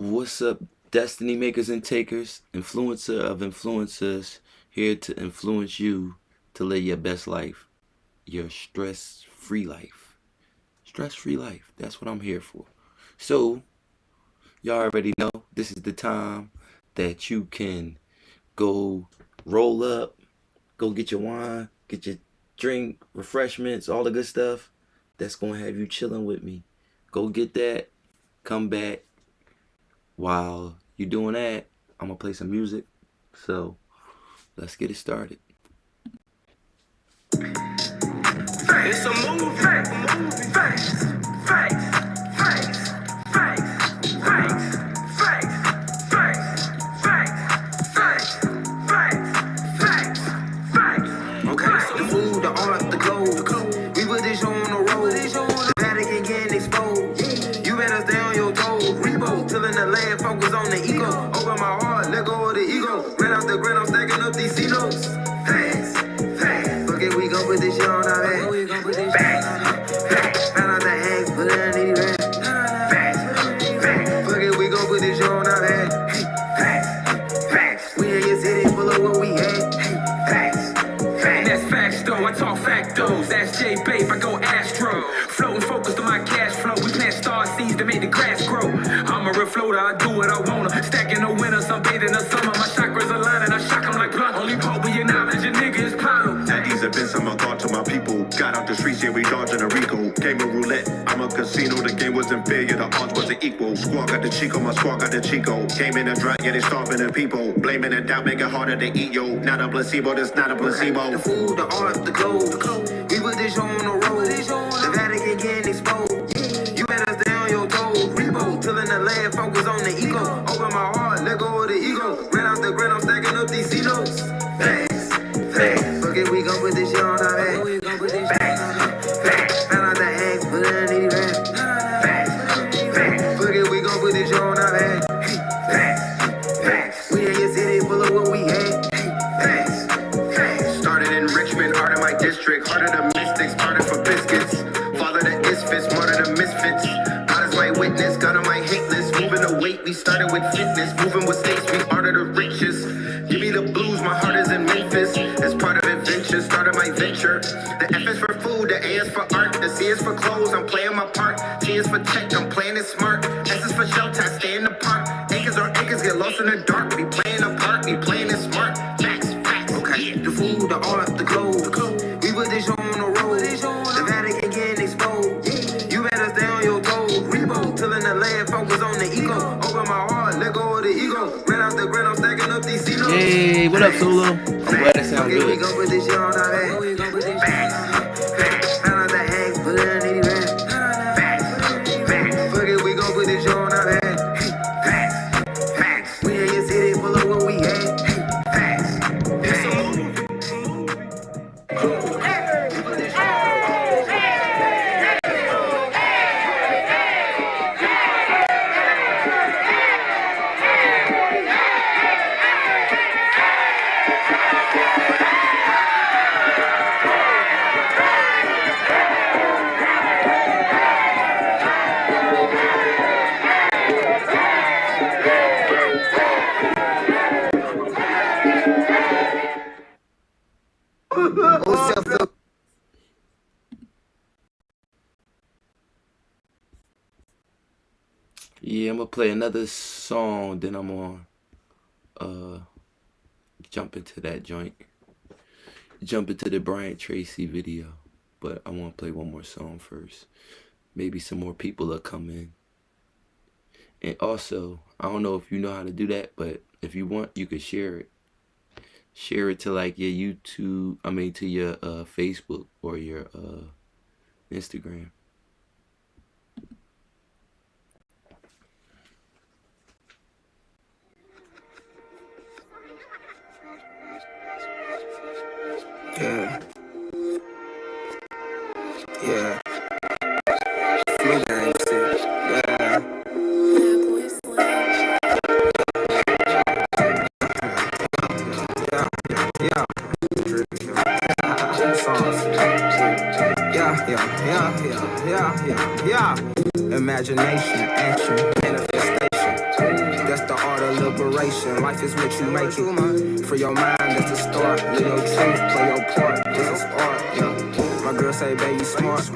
What's up, destiny makers and takers, influencer of influencers, here to influence you to live your best life, your stress-free life. Stress-free life, that's what I'm here for. So, y'all already know this is the time that you can go roll up, go get your wine, get your drink, refreshments, all the good stuff. That's going to have you chilling with me. Go get that, come back. While you're doing that, I'm going to play some music. So, let's get it started. It's a movie. Facts. Okay, the food, the art, the clothes. We put this show on the road. The Vatican getting exposed. You better stay on your toes. Rebo, tilling the land, focus on the ego. Open my heart, let go of the ego. Ran out the grind, I'm stacking up these C-notes. Facts. Fuck it, we gon' put this shit on our head. Facts. Found out the hacks, put it in the rap. Facts. Fuck it, we gon' put this shit on our head. Facts. We in your city, full of what we had. Facts. That's facts though, I talk factos. That's J Babe, I go Astro. Floating focused on my cash flow. We plant star seeds to make the grass grow. I'm a real floater, I do what I wanna. Stacking the winter, sunbathing the summer. My chakras align and I shock them like blunt. Only pope with your knowledge, your nigga is Pablo. At these events, I'm a thought to my people. Got out the streets, yeah, we dodging a Rico. Game of roulette, I'm a casino. The game wasn't fair, yeah, the odds wasn't equal. Squad got the Chico, my squad got the Chico. Game in a drought, yeah, they starving the people. Blaming and doubt, make it harder to eat, yo. Not a placebo, that's not a placebo. The food, the art, the clothes. We put this show on the road. The Vatican getting exposed. You better stay on your toes. Rebo, tilling the land, focus on the ego. Open my heart, let go of the ego. Ran out the grind, I'm stacking up these C-notes. Facts. Fuck it, we gon' put this shit on our head. Facts. Found out the hacks, put it in the rap. Facts. Fuck it, we gon' put this shit on our head. Facts. We in your city, full of what we had. Facts. Started in Richmond, art of my district. Heart of the mystics, started for biscuits. Father the isfits, martyr the misfits. God is my witness, God on my hate list. Moving the weight, we started with fitness. Moving with states, we art of the richest. Give me the blues, my heart is in Memphis. As part of adventure, started my venture. The F is for food, the A is for art. The C is for clothes, I'm playing my part. T is for tech, I'm playing it smart. S is for shelter, I stay in the park. Acres or acres get lost in the dark. We playing a part, we playing it smart. Facts. Okay, the food, the art, the clothes. We put this show on the road. The Vatican getting exposed. You better stay on your toes. Rebo, tilling the land, focus on the ego. Open my heart, let go of the ego. Ran out the grind, I'm stacking up these C-notes. Hey, what up, Solo? I'm glad it sounds We good. gon' put this shit on our head. Facts. Found out the hacks, put it in the rap. Facts. Fuck it, we gon' put this shit on our head. Facts. We in your city, full of what we had. Facts. Yeah, I'm going to play another song, then I'm going to jump into that joint. Jump into the Bryant Tracy video. But I want to play one more song first. Maybe some more people will come in. And also, I don't know if you know how to do that, but if you want, you could share it. Share it to like your YouTube, to your Facebook or your Instagram. Yeah. Flu game shit. Yeah. Yeah. Imagination, action, manifestation. liberation. Life is what you make it. For your mind, that's the start. Live your truth, play your part. This is art. Yeah. My girl say, baby, smart.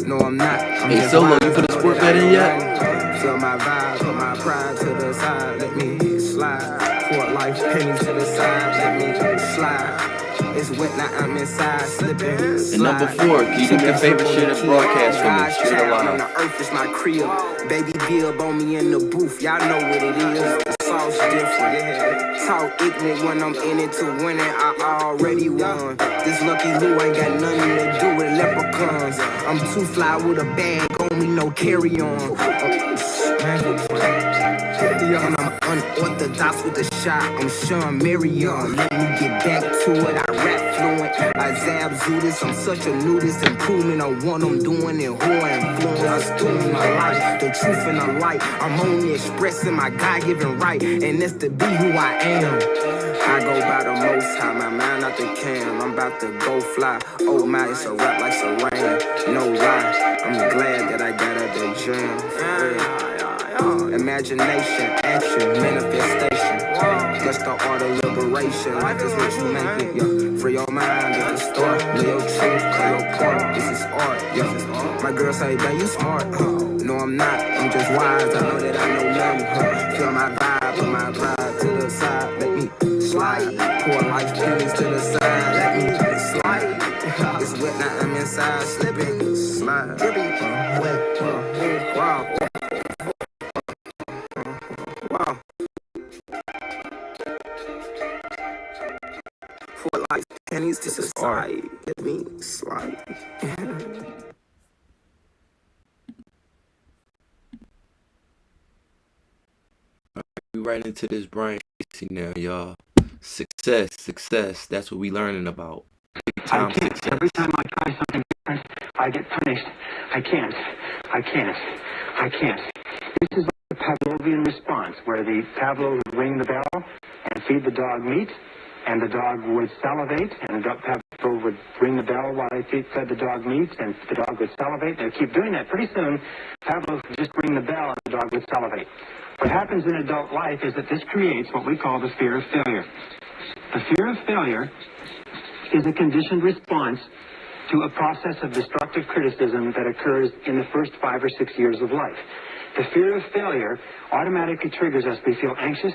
No, I'm not. I'm Hey, just Solo, wise. you put a sport bet in yet? Feel my vibe, put my pride to the side. Let me slide. Pour life pennies to the side. Let me slide. It's wet, now I'm inside, slipping. And number 4, can you do your favorite shit and broadcast for me? Straight or On the live? earth is my crib. Baby Bill on me in the booth. Y'all know what it is. The sauce different. Talk ignorant when I'm in it to win it. I already won. This lucky Lou ain't got nothing to do with leprechauns. I'm too fly with a bag on me, no carry on. And I'm unorthodox with the shot. I'm Sean Marion. Let me get back to it. I rap fluent. I zab Judas. I'm such a nudist. Improvement on what I'm doing and who I influence. I'm doing my life. The truth and the light. I'm only expressing my God-given right. And that's to be who I am. I go by the most high. My mind out the cam. I'm about to go fly. Oh my, it's a rap like Saran. No lie. I'm glad that I got out the gym. For real. Imagination, action, manifestation. That's the art of liberation. Life is what you make it, yeah. Free your mind at the start. Live your truth, play your part. This is art, yeah. My girl say, babe, you smart, No, I'm not. I'm just wise. I know that I know nothing, Feel my vibe, put my pride to the side. Let me slide. Pour life pennies to the side. Let me slide. It's wet, now I'm inside. Slipping, slide. Dripping, wet, wow. Wow. For life pennies to society. Let me slide. We right into this Brian Casey now, y'all. Success. That's what we learning about. Big time success. Every time I try something different, I get punished. I can't. This is like the Pavlovian response, where the Pavlov would ring the bell and feed the dog meat, and the dog would salivate, and the Pavlov would ring the bell while he fed the dog meat, and the dog would salivate. They would keep doing that. Pretty soon, Pavlov would just ring the bell, and the dog would salivate. What happens in adult life is that this creates what we call the fear of failure. The fear of failure is a conditioned response to a process of destructive criticism that occurs in the first 5 or 6 years of life. The fear of failure automatically triggers us. We feel anxious,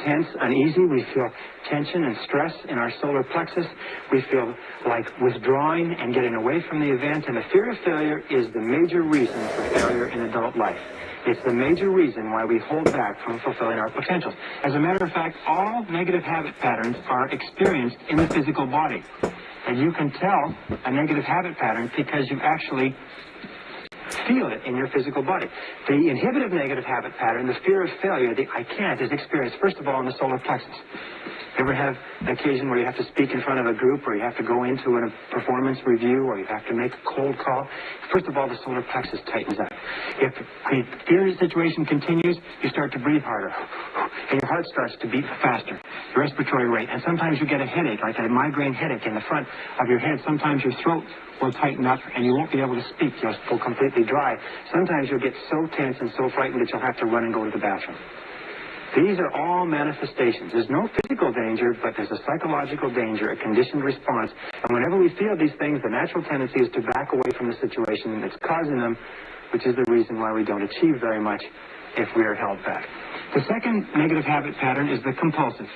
tense, uneasy. We feel tension and stress in our solar plexus. We feel like withdrawing and getting away from the event. And the fear of failure is the major reason for failure in adult life. It's the major reason why we hold back from fulfilling our potential. As a matter of fact, all negative habit patterns are experienced in the physical body. And you can tell a negative habit pattern because you actually feel it in your physical body. The inhibitive negative habit pattern, the fear of failure, the I can't, is experienced, first of all, in the solar plexus. Ever have an occasion where you have to speak in front of a group, or you have to go into a performance review, or you have to make a cold call? First of all, the solar plexus tightens up. If the fear situation continues, you start to breathe harder, and your heart starts to beat faster, your respiratory rate, and sometimes you get a headache, like a migraine headache in the front of your head. Sometimes your throat will tighten up, and you won't be able to speak. You'll go completely dry. Sometimes you'll get so tense and so frightened that you'll have to run and go to the bathroom. These are all manifestations. There's no physical danger, but there's a psychological danger, a conditioned response. And whenever we feel these things, the natural tendency is to back away from the situation that's causing them, which is the reason why we don't achieve very much if we are held back. The second negative habit pattern is the compulsive.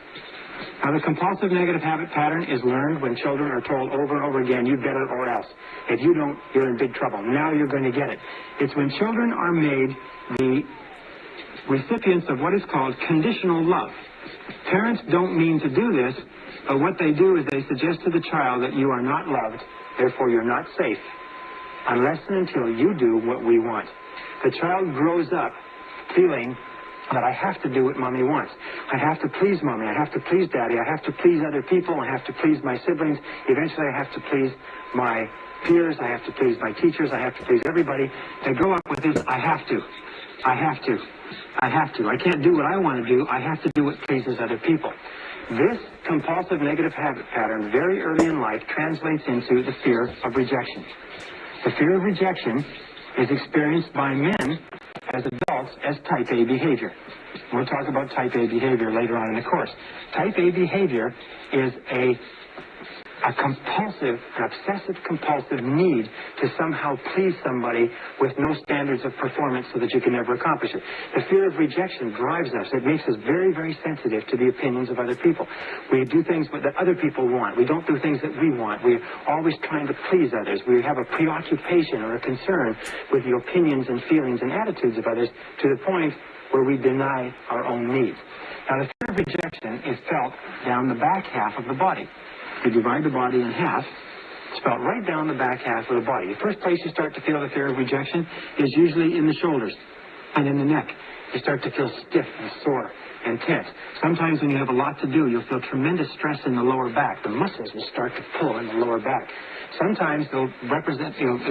Now, the compulsive negative habit pattern is learned when children are told over and over again, you get it or else. If you don't, you're in big trouble. Now you're going to get it. It's when children are made the recipients of what is called conditional love. Parents don't mean to do this, but what they do is they suggest to the child that you are not loved, therefore you're not safe, unless and until you do what we want. The child grows up feeling that I have to do what mommy wants. I have to please mommy. I have to please daddy. I have to please other people. I have to please my siblings. Eventually I have to please my peers. I have to please my teachers. I have to please everybody. They grow up with this, I have to. I have to. I have to. I can't do what I want to do. I have to do what pleases other people. This compulsive negative habit pattern very early in life translates into the fear of rejection. The fear of rejection is experienced by men as adults as type A behavior. We'll talk about type A behavior later on in the course. Type A behavior is a compulsive, an obsessive-compulsive need to somehow please somebody with no standards of performance so that you can never accomplish it. The fear of rejection drives us. It makes us very, very sensitive to the opinions of other people. We do things that other people want. We don't do things that we want. We're always trying to please others. We have a preoccupation or a concern with the opinions and feelings and attitudes of others to the point where we deny our own needs. Now, the fear of rejection is felt down the back half of the body. You divide the body in half, it's felt right down the back half of the body. The first place you start to feel the fear of rejection is usually in the shoulders and in the neck. You start to feel stiff and sore and tense. Sometimes when you have a lot to do, you'll feel tremendous stress in the lower back. The muscles will start to pull in the lower back. Sometimes it'll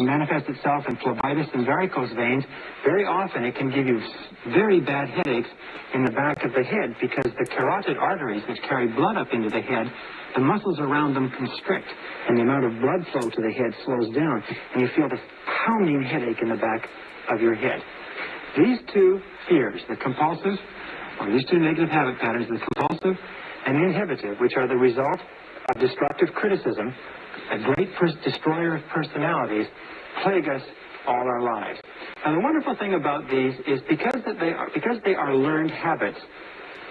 manifest itself in phlebitis and varicose veins. Very often it can give you very bad headaches in the back of the head because the carotid arteries, which carry blood up into the head, the muscles around them constrict, and the amount of blood flow to the head slows down, and you feel this pounding headache in the back of your head. These two fears, the compulsive, or these two negative habit patterns, the compulsive and the inhibitive, which are the result of destructive criticism, a great destroyer of personalities, plague us all our lives. Now, the wonderful thing about these is because they are learned habits,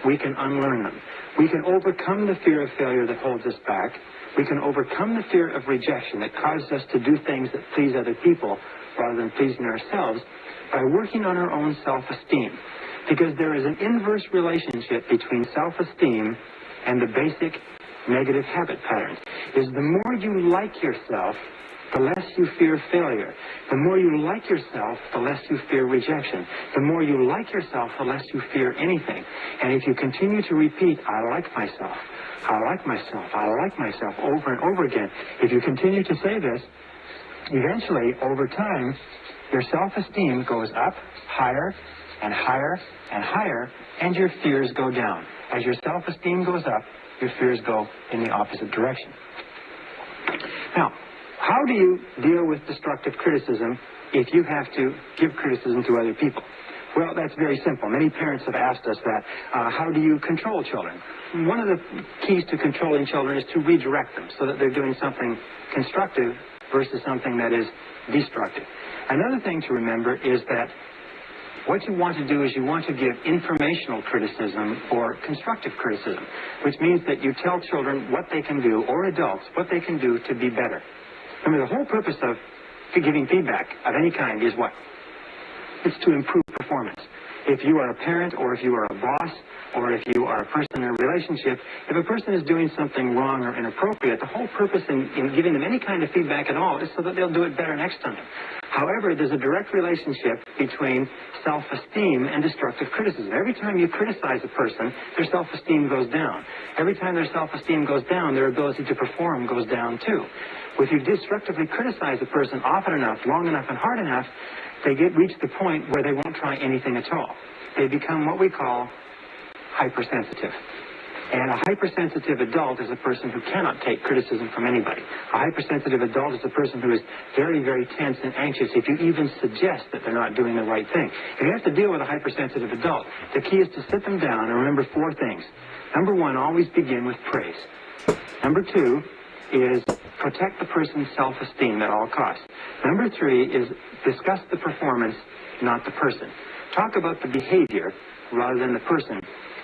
we can unlearn them. We can overcome the fear of failure that holds us back. We can overcome the fear of rejection that causes us to do things that please other people rather than pleasing ourselves by working on our own self-esteem. Because there is an inverse relationship between self-esteem and the basic negative habit patterns. Is the more you like yourself, the less you fear failure. The more you like yourself, the less you fear rejection. The more you like yourself, the less you fear anything. And if you continue to repeat, I like myself, I like myself, I like myself, over and over again, if you continue to say this, eventually, over time, your self-esteem goes up higher and higher and higher, and your fears go down. As your self-esteem goes up, your fears go in the opposite direction. Now, how do you deal with destructive criticism if you have to give criticism to other people? Well, that's very simple. Many parents have asked us that. How do you control children? One of the keys to controlling children is to redirect them so that they're doing something constructive versus something that is destructive. Another thing to remember is that what you want to do is you want to give informational criticism or constructive criticism, which means that you tell children what they can do, or adults, what they can do to be better. Remember, the whole purpose of giving feedback of any kind is what? It's to improve performance. If you are a parent, or if you are a boss, or if you are a person in a relationship, if a person is doing something wrong or inappropriate, the whole purpose in giving them any kind of feedback at all is so that they'll do it better next time. However, there's a direct relationship between self-esteem and destructive criticism. Every time you criticize a person, their self-esteem goes down. Every time their self-esteem goes down, their ability to perform goes down too. If you destructively criticize a person often enough, long enough, and hard enough, they reach the point where they won't try anything at all. They become what we call hypersensitive. And a hypersensitive adult is a person who cannot take criticism from anybody. A hypersensitive adult is a person who is very, very tense and anxious if you even suggest that they're not doing the right thing. If you have to deal with a hypersensitive adult, the key is to sit them down and remember four things. Number one, always begin with praise. Number two is protect the person's self-esteem at all costs. Number three is discuss the performance, not the person. Talk about the behavior rather than the person.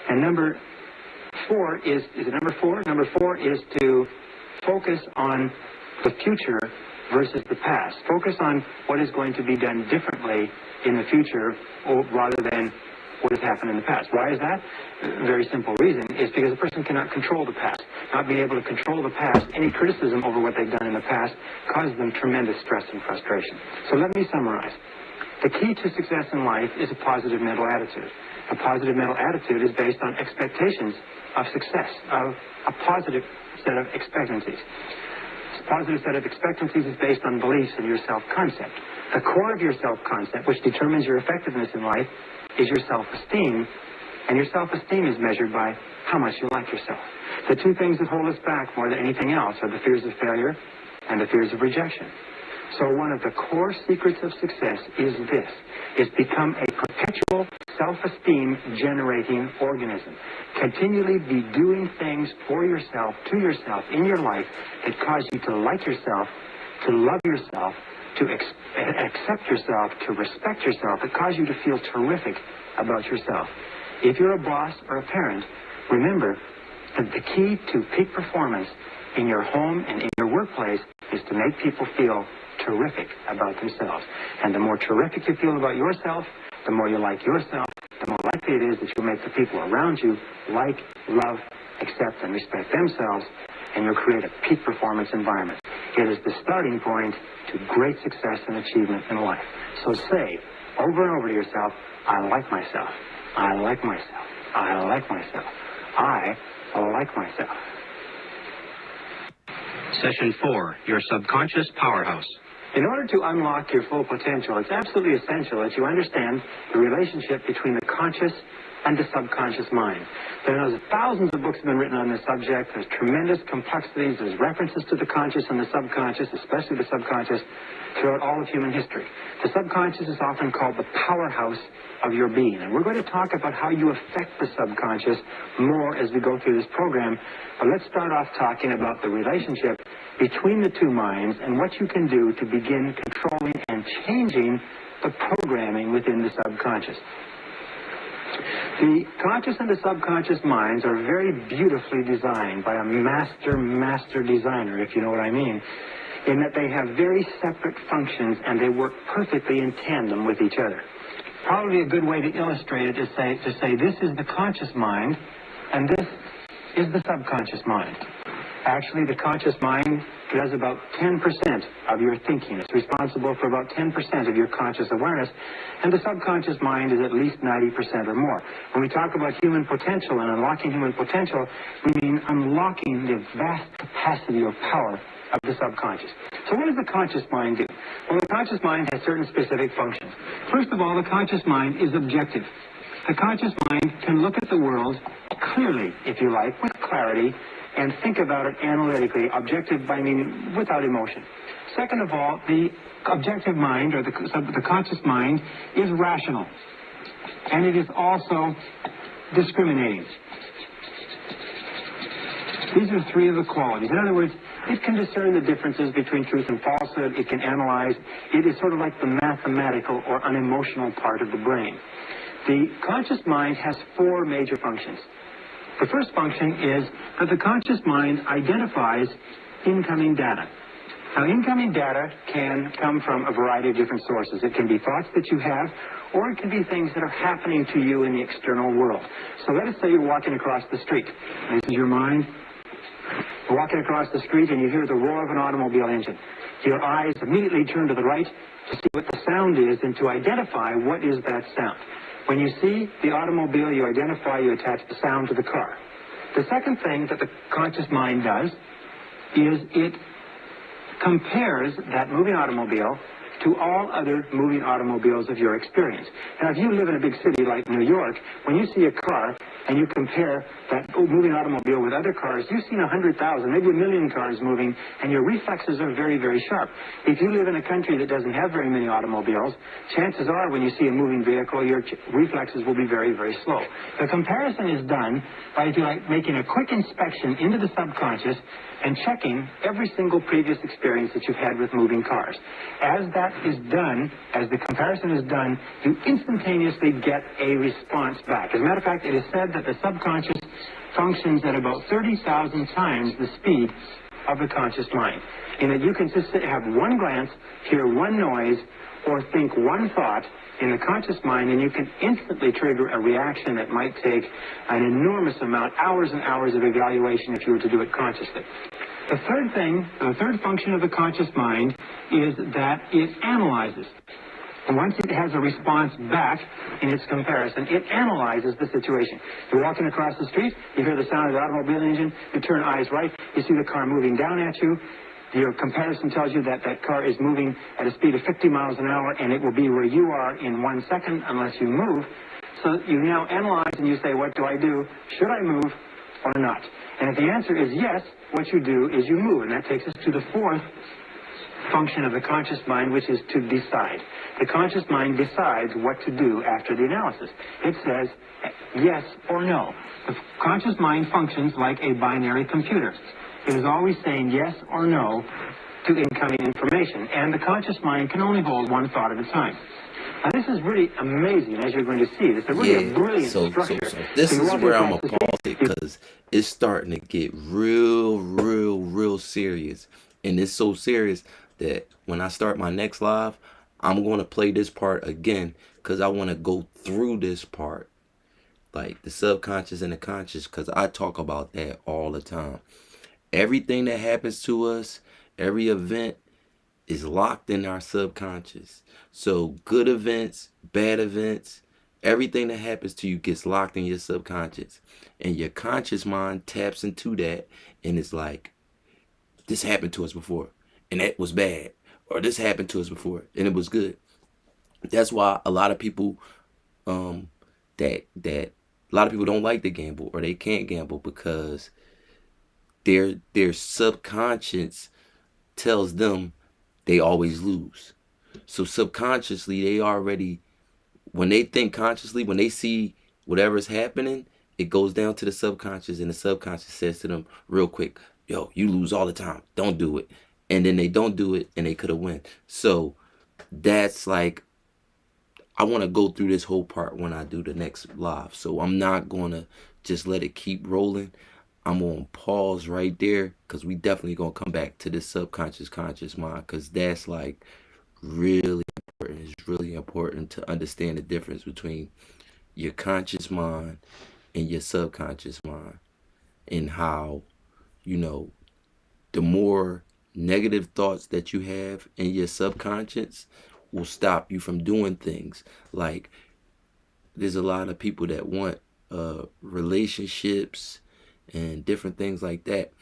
And number four is it number four? Number four is to focus on the future versus the past. Focus on what is going to be done differently in the future rather than what has happened in the past. Why is that? A very simple reason is because a person cannot control the past. Not being able to control the past, any criticism over what they've done in the past causes them tremendous stress and frustration. So let me summarize. The key to success in life is a positive mental attitude. A positive mental attitude is based on expectations of success, of a positive set of expectancies. This positive set of expectancies is based on beliefs in your self-concept. The core of your self-concept, which determines your effectiveness in life, is your self-esteem, and your self-esteem is measured by how much you like yourself. The two things that hold us back more than anything else are the fears of failure and the fears of rejection. So one of the core secrets of success is this, is become a perpetual self-esteem generating organism. Continually be doing things for yourself, to yourself, in your life that cause you to like yourself, to love yourself, to accept yourself, to respect yourself, that cause you to feel terrific about yourself. If you're a boss or a parent, remember that the key to peak performance in your home and in your workplace is to make people feel terrific about themselves. And the more terrific you feel about yourself, the more you like yourself, the more likely it is that you'll make the people around you like, love, accept, and respect themselves, and you'll create a peak performance environment. It is the starting point to great success and achievement in life. So say over and over to yourself, I like myself. I like myself. I like myself. I like myself. Session 4, your subconscious powerhouse. In order to unlock your full potential, it's absolutely essential that you understand the relationship between the conscious and the subconscious mind. There's thousands of books have been written on this subject. There's tremendous complexities. There's references to the conscious and the subconscious, especially the subconscious, throughout all of human history. The subconscious is often called the powerhouse of your being. And we're going to talk about how you affect the subconscious more as we go through this program. But let's start off talking about the relationship between the two minds and what you can do to begin controlling and changing the programming within the subconscious. The conscious and the subconscious minds are very beautifully designed by a master designer, if you know what I mean, in that they have very separate functions and they work perfectly in tandem with each other. Probably a good way to illustrate it is to say this is the conscious mind and this is the subconscious mind. Actually, the conscious mind does about 10% of your thinking. It's responsible for about 10% of your conscious awareness, and the subconscious mind is at least 90% or more. When we talk about human potential and unlocking human potential, we mean unlocking the vast capacity or power of the subconscious. So what does the conscious mind do? Well, the conscious mind has certain specific functions. First of all, the conscious mind is objective. The conscious mind can look at the world clearly, if you like, with clarity, and think about it analytically. Objective by meaning without emotion. Second of all, the objective mind, or the conscious mind, is rational. And it is also discriminating. These are three of the qualities. In other words, it can discern the differences between truth and falsehood. It can analyze. It is sort of like the mathematical or unemotional part of the brain. The conscious mind has four major functions. The first function is that the conscious mind identifies incoming data. Now, incoming data can come from a variety of different sources. It can be thoughts that you have, or it can be things that are happening to you in the external world. So let us say you're walking across the street. This is your mind. You're walking across the street and you hear the roar of an automobile engine. Your eyes immediately turn to the right to see what the sound is and to identify what is that sound. When you see the automobile, you identify, you attach the sound to the car. The second thing that the conscious mind does is it compares that moving automobile to all other moving automobiles of your experience. Now, if you live in a big city like New York, when you see a car and you compare that moving automobile with other cars, you've seen 100,000, maybe 1 million cars moving, and your reflexes are very, very sharp. If you live in a country that doesn't have very many automobiles, chances are when you see a moving vehicle, your reflexes will be very, very slow. The comparison is done by, if you like, making a quick inspection into the subconscious and checking every single previous experience that you've had with moving cars. As that is done, as the comparison is done, you instantaneously get a response back. As a matter of fact, it is said that the subconscious functions at about 30,000 times the speed of the conscious mind. In that you can just have one glance, hear one noise, or think one thought in the conscious mind, and you can instantly trigger a reaction that might take an enormous amount, hours and hours of evaluation if you were to do it consciously. The third function of the conscious mind is that it analyzes. And once it has a response back in its comparison, it analyzes the situation. You're walking across the street, you hear the sound of the automobile engine, you turn eyes right, you see the car moving down at you. Your comparison tells you that that car is moving at a speed of 50 miles an hour, and it will be where you are in 1 second unless you move. So you now analyze and you say, what do I do? Should I move or not? And if the answer is yes, what you do is you move. And that takes us to the fourth function of the conscious mind, which is to decide. The conscious mind decides what to do after the analysis. It says yes or no. The conscious mind functions like a binary computer. It is always saying yes or no to incoming information, and the conscious mind can only hold one thought at a time. Now, this is really amazing, as you're going to see. It's a really a brilliant structure. So this is where I'm going to pause it, because it's starting to get real serious. And it's so serious that when I start my next live, I'm going to play this part again, because I want to go through this part, like the subconscious and the conscious, because I talk about that all the time. Everything that happens to us, every event, is locked in our subconscious. So good events, bad events, everything that happens to you gets locked in your subconscious. And your conscious mind taps into that, and it's like, this happened to us before, and that was bad. Or this happened to us before, and it was good. That's why a lot of people don't like to gamble, or they can't gamble, because their subconscious tells them they always lose. So subconsciously, they already, when they think consciously, when they see whatever's happening, it goes down to the subconscious, and the subconscious says to them real quick, yo, you lose all the time, don't do it. And then they don't do it, and they could have won. So that's like, I want to go through this whole part when I do the next live. So I'm not going to just let it keep rolling. I'm going to pause right there, because we definitely going to come back to this subconscious conscious mind, because that's like really important. It's really important to understand the difference between your conscious mind and your subconscious mind, and how, you know, the more negative thoughts that you have in your subconscious will stop you from doing things. Like, there's a lot of people that want relationships and different things like that,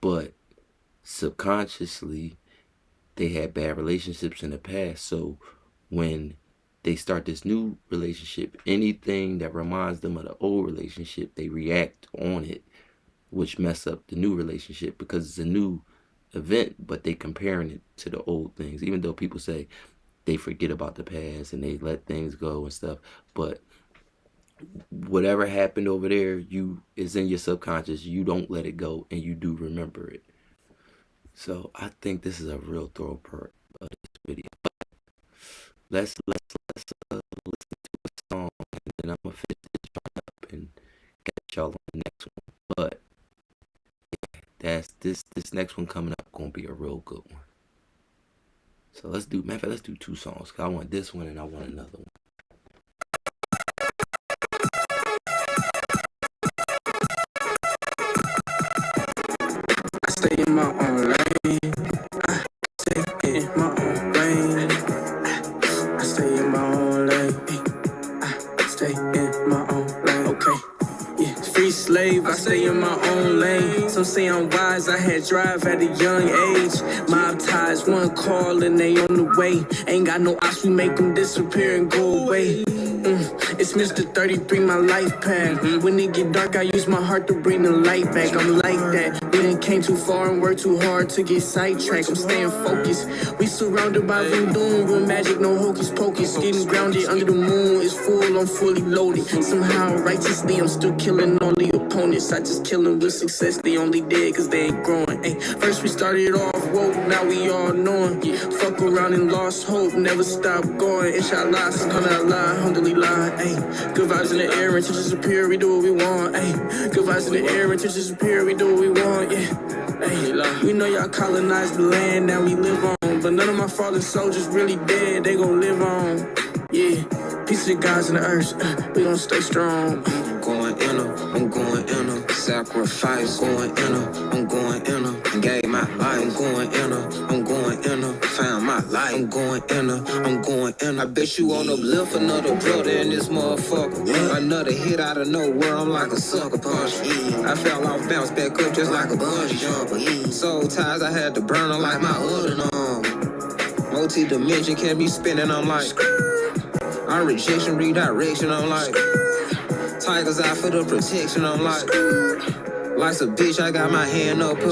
but subconsciously they had bad relationships in the past. So when they start this new relationship, anything that reminds them of the old relationship, they react on it, which mess up the new relationship, because it's a new event, but they comparing it to the old things. Even though people say they forget about the past and they let things go and stuff, but whatever happened over there, is in your subconscious. You don't let it go, and you do remember it. So I think this is a real thorough part of this video. Let's listen to a song, and then I'm gonna finish this part up and catch y'all on the next one. But yeah, that's this next one coming up gonna be a real good one. So let's do 2 songs, because I want this one and I want another one. I stay in my own lane. I stay in my own lane. I stay in my own lane. I stay in my own lane. Okay. Yeah, free slave, I stay in my own lane. Some say I'm wise, I had drive at a young age. Mob ties, one call and they on the way. Ain't got no ops, we make them disappear and go away. It's Mr. 33, my life path. When it get dark, I use my heart to bring the light back. I'm like that. We done came too far and worked too hard to get sidetracked. I'm staying focused. We surrounded by voodoo, real magic, no hocus pocus. Getting grounded under the moon is full, I'm fully loaded. Somehow, righteously, I'm still killing all the opponents. I just kill them with success. They only dead cause they ain't growing. Ay, first we started off woke, now we all knowing. Fuck around and lost hope, never stop going. Inshallah, subhanallah, alhamdulillah. Ay, good vibes in the air until disappear, we do what we want. Ay, good vibes in the air until disappear, we do what we want. Yeah. Ay, we know y'all colonized the land that we live on, but none of my fallen soldiers really dead, they gon' live on. Yeah, peace to guys in the earth, we gon' stay strong. I'm going in I'm going in sacrifice, going in I'm going in and gave my life. I'm going in I'm going in found my life. I'm going in I'm going in. I bet you on uplift another brother in this motherfucker. Another hit out of nowhere, I'm like a sucker punch. I fell off, bounced back up just like a bungee jumper. Soul ties, I had to burn them like my other arm. Multi-dimension can't be spinning, I'm like I'm rejection, redirection, I'm like Tigers out for the protection, I'm like life's a bitch, I got my hand up her.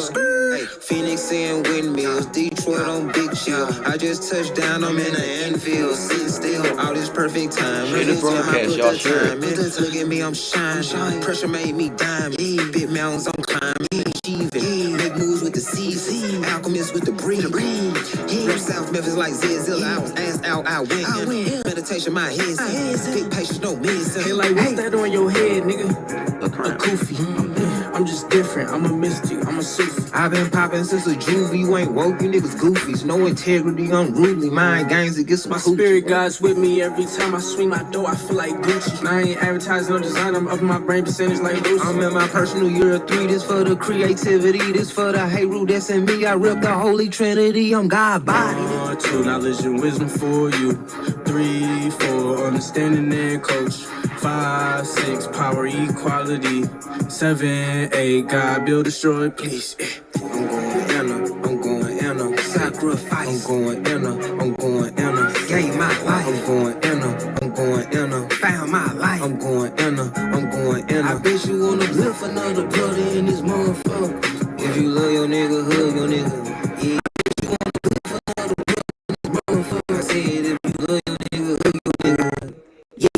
Phoenix and windmills, Detroit on Big Chill. I just touched down, I'm in an Anfield, sitting still. All this perfect time. Share the broadcast, y'all. Share it. Look at me, I'm shining. Pressure made me diamond. Big mountains, I'm climbing. Achieving. Make moves with the season. Alchemist with the breeze. Rep South Memphis like Zilla. I was asked out, I went. Meditation, my head's big patience, no medicine. Hey, like, what's that on your head, nigga? A goofy. I'm just different. I'm a mystic. I'm a Sufi. I've been popping since a juvie. You ain't woke, you niggas goofies. No integrity, unruly. Mind games, it gets my spirit guides with me every time I swing my door. I feel like Gucci. I ain't advertising or design. I'm up my brain percentage like Lucy. I'm in my personal year 3. This for the creativity. This for the hate root that's in me. I rep the Holy Trinity. I'm God body. 2, knowledge and wisdom for you. 3, 4, understanding and coach. 5, 6, power equality. 7, 8, God build, destroy, please. I'm going inner, sacrifice. I'm going inner, gave my life. I'm going inner, found my life. I'm going inner. I bet you wanna lift another brother in this motherfucker. If you love your nigga, hug your nigga. Yeah, if you wanna lift another brother in this motherfucker. I said if you love your nigga, hug your nigga. Yeah.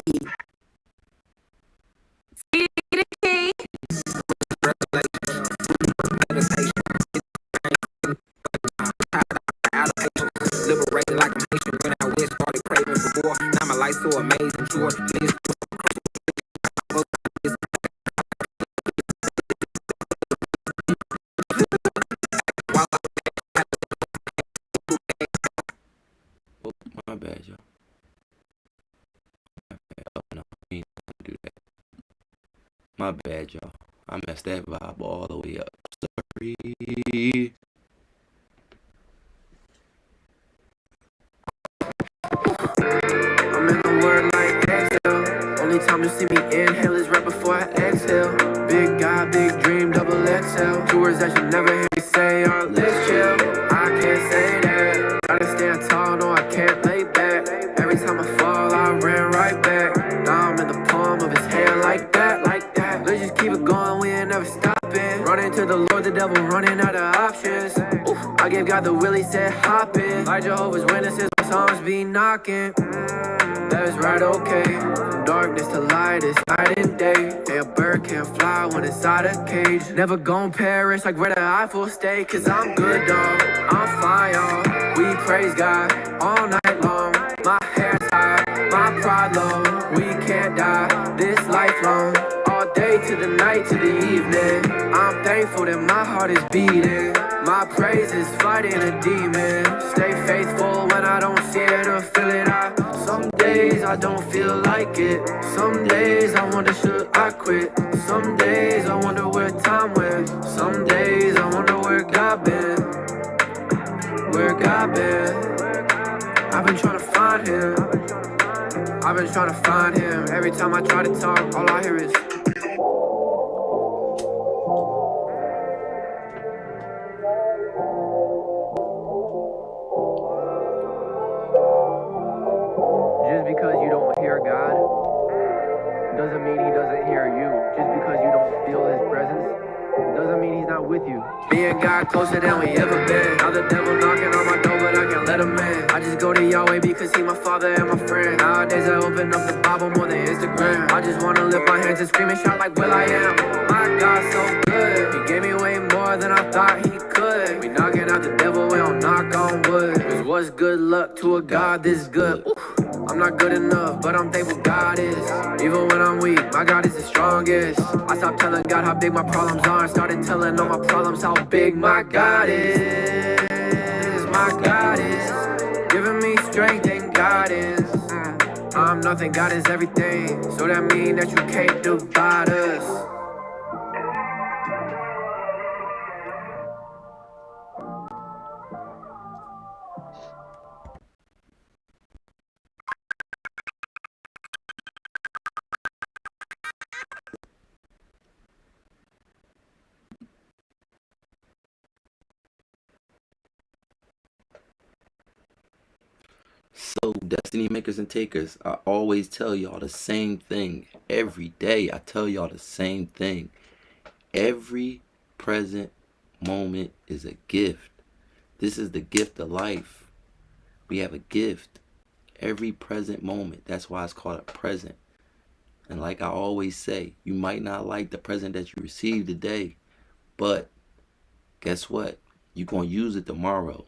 Liberated like a nation when I went started craving for more. Now my life so amazing, sure. My bad, y'all. Oh no, we ain't gonna do that. My bad, y'all. I messed that vibe all the way up. Sorry. I'm in the word like exhale. Only time you see me inhale is right before I exhale. Big God, big dream, double XL. 2 words that you never hear me say are let's chill. I can't say that. I just stand tall, no I can't lay back. Every time I fall, I ran right back. Now I'm in the palm of his hand like that, like that. Let's just keep it going, we ain't never stopping. Running to the Lord, the devil running out of options. Oof, I gave God the will, he said hop in. Like Jehovah's Witnesses, my songs be knocking. That is right, okay. From darkness to light, it's night and day. Hey, a bird can't fly when inside a cage. Never gon' perish like where the Eiffel stay. Cause I'm good, dog. I'm fine, y'all. We praise God all night long. My hair's high, my pride low. We can't die this lifelong. All day to the night to the evening. I'm thankful that my heart is beating. My praise is fighting a demon. Stay faithful when I don't see it or feel it. Some days I don't feel like it. Some days I wonder should I quit. Some days I wonder where time went. Some days I wonder where God been. Where God been. I've been trying to find him. I've been trying to find him. Every time I try to talk, all I hear is just because you don't hear God doesn't mean he doesn't hear you. Just because you don't feel his presence doesn't mean he's not with you. Me and God closer than we ever been. Now the devil knocking on my door, but I can't let him in. I just go to Yahweh because he my father and my friend. Nowadays I open up the Bible more than Instagram. I just wanna lift my hands and scream and shout like Will I am. My God's so good. He gave me way more than I thought he could. We knocking out the devil, we don't knock on wood. Cause what's good luck to a God this good? Ooh. I'm not good enough, but I'm thankful God is. Even when I'm weak, my God is the strongest. I stopped telling God how big my problems are and started telling all my problems how big my God is. My God is giving me strength and guidance. I'm nothing, God is everything. So that means that you can't divide us. So, Destiny Makers and Takers, I always tell y'all the same thing. Every day I tell y'all the same thing. Every present moment is a gift. This is the gift of life. We have a gift. Every present moment. That's why it's called a present. And like I always say, you might not like the present that you received today, but guess what? You're going to use it tomorrow.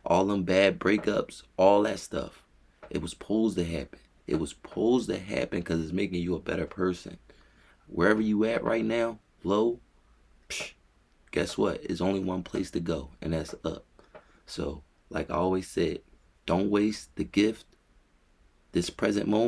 All them bad breakups, all that stuff. It was supposed to happen. It was supposed to happen because it's making you a better person. Wherever you at right now, low, guess what? It's only one place to go, and that's up. So, like I always said, don't waste the gift, this present moment.